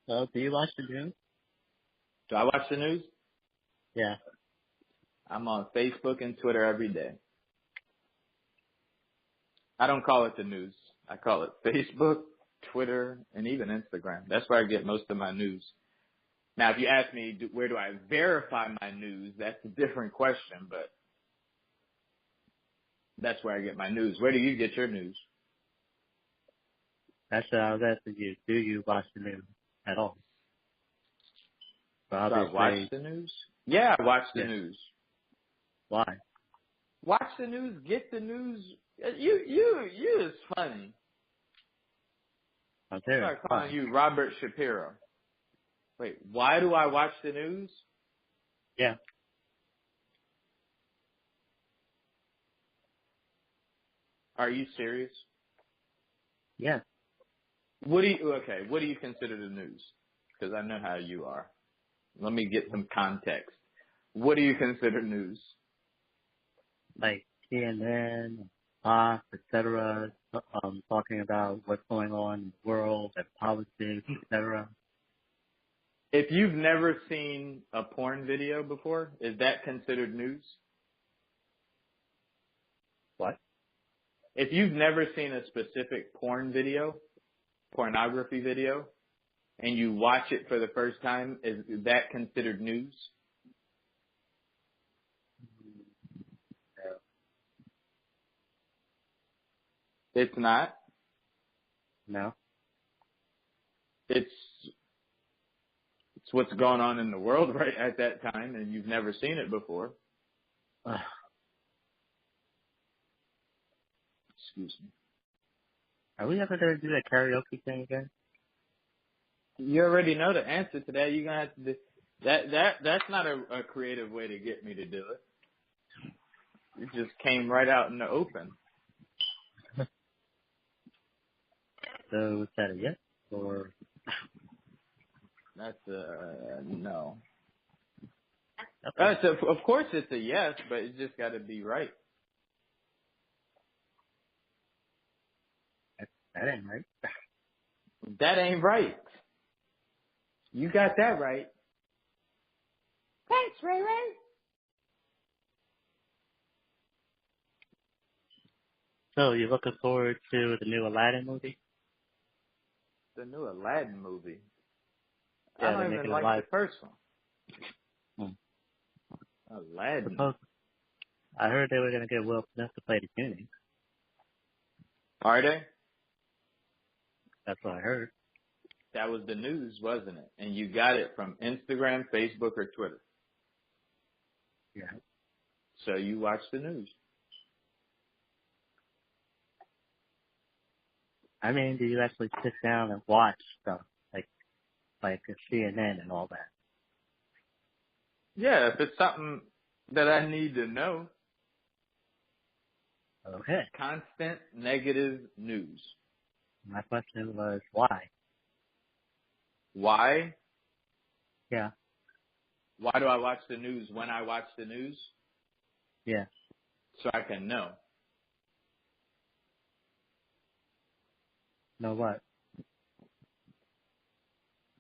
So, do you watch the news? Do I watch the news? Yeah. I'm on Facebook and Twitter every day. I don't call it the news. I call it Facebook, Twitter, and even Instagram. That's where I get most of my news. Now, if you ask me, where do I verify my news, that's a different question, but that's where I get my news. Where do you get your news? That's what I was asking you. Do you watch the news at all? So Do I watch obviously, the news? Yeah, I watch the yeah. news. Why? Watch the news, get the news. You is funny. I'm serious. Start calling Why? you Robert Shapiro. Wait, why do I watch the news? Yeah. Are you serious? Yeah. What do you consider the news? Because I know how you are. Let me get some context. What do you consider news? Like CNN, Fox, etc. Talking about what's going on in the world and politics, etc. If you've never seen a porn video before, is that considered news? What? If you've never seen a specific pornography video, and you watch it for the first time, is that considered news? It's not. No. It's what's going on in the world right at that time, and you've never seen it before. Excuse me. Are we ever going to do that karaoke thing again? You already know the answer to that. You're gonna have to do that. That's not a creative way to get me to do it. It just came right out in the open. So is that a yes or? That's no. Okay. So of course it's a yes, but it just got to be right. That ain't right. That ain't right. You got that right. Thanks, Ray Ray. So you're looking forward to the new Aladdin movie? The new Aladdin movie. I Yeah, they're don't even making it like live. the first one. Aladdin. Suppose I heard they were going to get Will Smith to play the genie. Are they? That's what I heard. That was the news, wasn't it? And you got it from Instagram, Facebook, or Twitter. Yeah. So you watch the news. I mean, do you actually sit down and watch stuff like CNN and all that? Yeah, if it's something that I need to know. Okay. Constant negative news. My question was why? Why? Yeah. Why do I watch the news when I watch the news? Yeah. So I can know. Know what?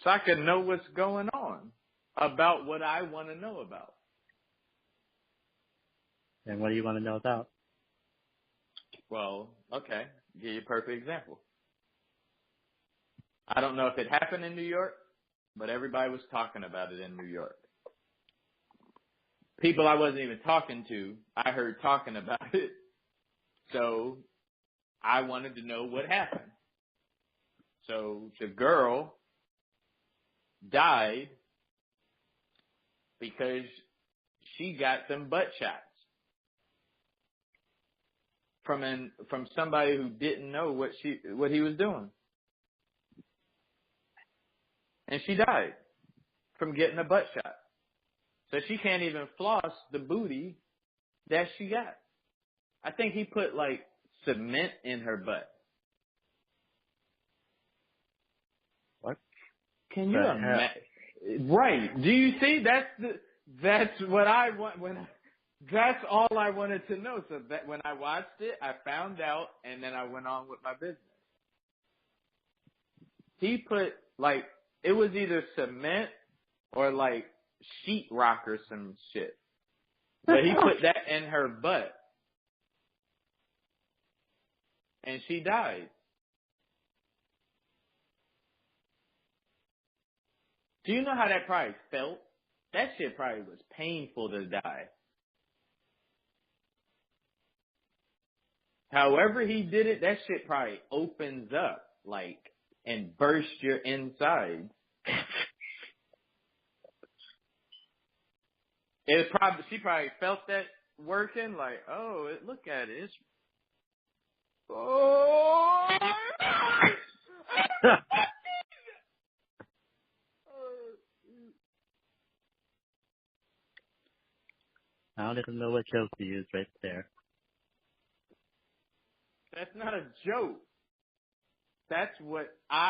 So I can know what's going on about what I want to know about. And what do you want to know about? Well, okay. Give you a perfect example. I don't know if it happened in New York, but everybody was talking about it in New York. People I wasn't even talking to, I heard talking about it. So I wanted to know what happened. So the girl died because she got some butt shots from somebody who didn't know what he was doing. And she died from getting a butt shot. So she can't even floss the booty that she got. I think he put like cement in her butt. What? Can you imagine? Right. Do you see? That's what I want that's all I wanted to know. So that when I watched it, I found out and then I went on with my business. He put like It was either cement or like sheetrock or some shit. But he put that in her butt. And she died. Do you know how that probably felt? That shit probably was painful to die. However he did it, that shit probably opens up, like, and bursts your insides. She probably felt that working, like, oh, look at it. It's, oh, I don't even know what joke to use right there. that's not a joke. That's what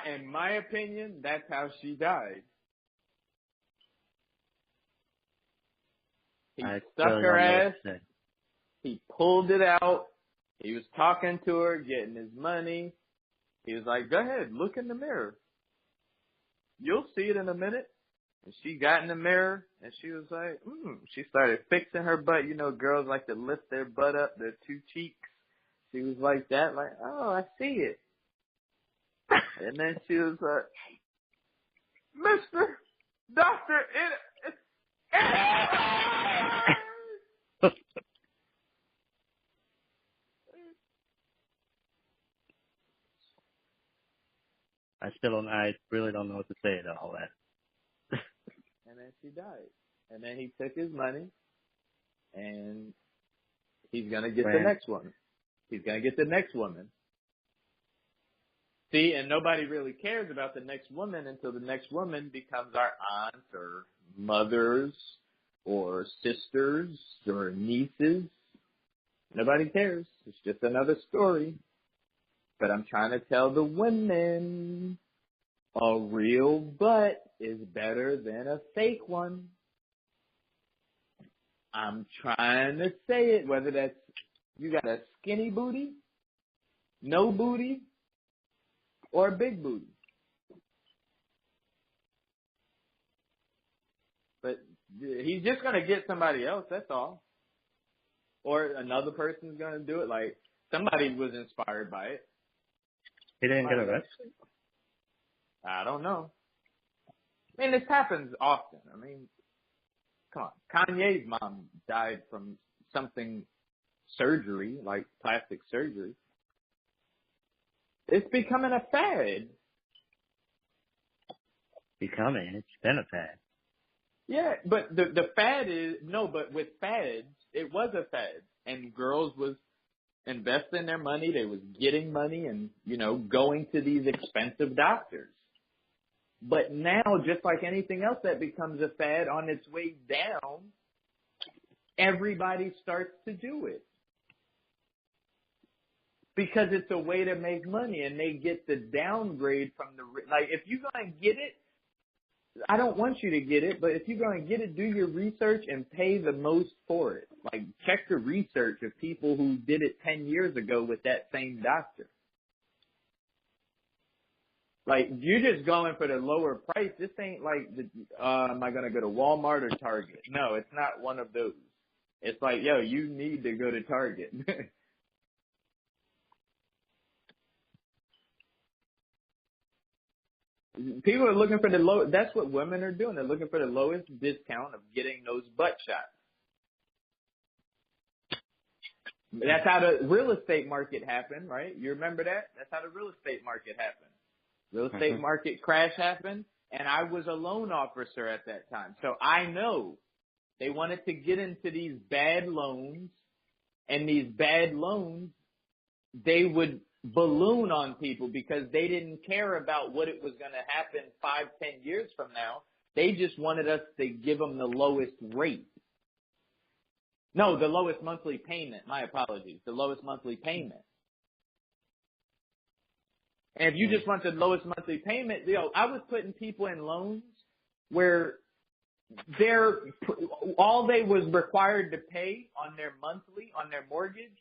in my opinion, that's how she died. He stuck really her don't know what ass. to say. He pulled it out. He was talking to her, getting his money. He was like, go ahead, look in the mirror. You'll see it in a minute. And she got in the mirror, and she was like, She started fixing her butt. You know, girls like to lift their butt up, their two cheeks. She was like that, like, oh, I see it. And then she was like, Mr. Doctor, I really don't know what to say to all that. And then she died. And then he took his money, and he's going to get the next one. He's going to get the next woman. See, and nobody really cares about the next woman until the next woman becomes our aunts or mothers or sisters or nieces. Nobody cares. It's just another story. But I'm trying to tell the women, a real butt is better than a fake one. I'm trying to say it, whether that's you got a skinny booty, no booty, or a big booty. But he's just going to get somebody else, that's all. Or another person's going to do it. Like, somebody was inspired by it. He didn't get arrested? I don't know. I mean, this happens often. I mean, come on. Kanye's mom died from something surgery, like plastic surgery. It's becoming a fad. It's been a fad. Yeah, but the fad is, but with fads, it was a fad. And girls was investing their money, they was getting money and, going to these expensive doctors. But now, just like anything else that becomes a fad on its way down, everybody starts to do it. Because it's a way to make money, and they get the downgrade from if you're going to get it, I don't want you to get it, but if you're going to get it, do your research and pay the most for it. Like, check the research of people who did it 10 years ago with that same doctor. Like, you're just going for the lower price. This ain't like, am I going to go to Walmart or Target? No, it's not one of those. It's like, yo, you need to go to Target. People are looking for that's what women are doing. They're looking for the lowest discount of getting those butt shots. That's how the real estate market happened, right? You remember that? That's how the real estate market happened. Real estate market crash happened, and I was a loan officer at that time. So I know they wanted to get into these bad loans, and these bad loans, they would balloon on people because they didn't care about what it was going to happen 5-10 years from now. They just wanted us to give them the lowest rate. No, the lowest monthly payment. My apologies. The lowest monthly payment. And if you just want the lowest monthly payment, I was putting people in loans where all they was required to pay on their monthly, on their mortgage,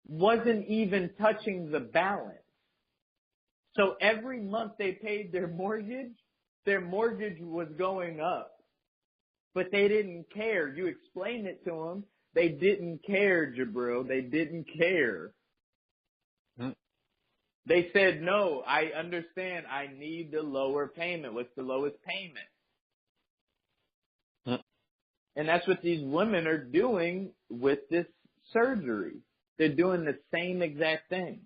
wasn't even touching the balance. So every month they paid their mortgage, Their mortgage was going up, but they didn't care. You explained it to them. They didn't care, Jibril. They didn't care. Mm. They said, no, I understand. I need the lower payment. What's the lowest payment? Mm. And that's what these women are doing with this surgery. They're doing the same exact thing.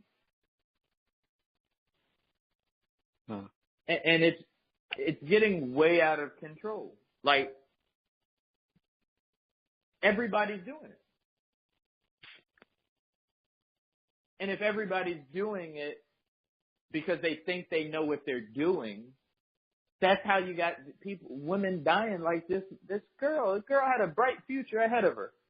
Mm. And it's getting way out of control. Like, everybody's doing it. And if everybody's doing it because they think they know what they're doing, that's how you got women dying like this girl. This girl had a bright future ahead of her.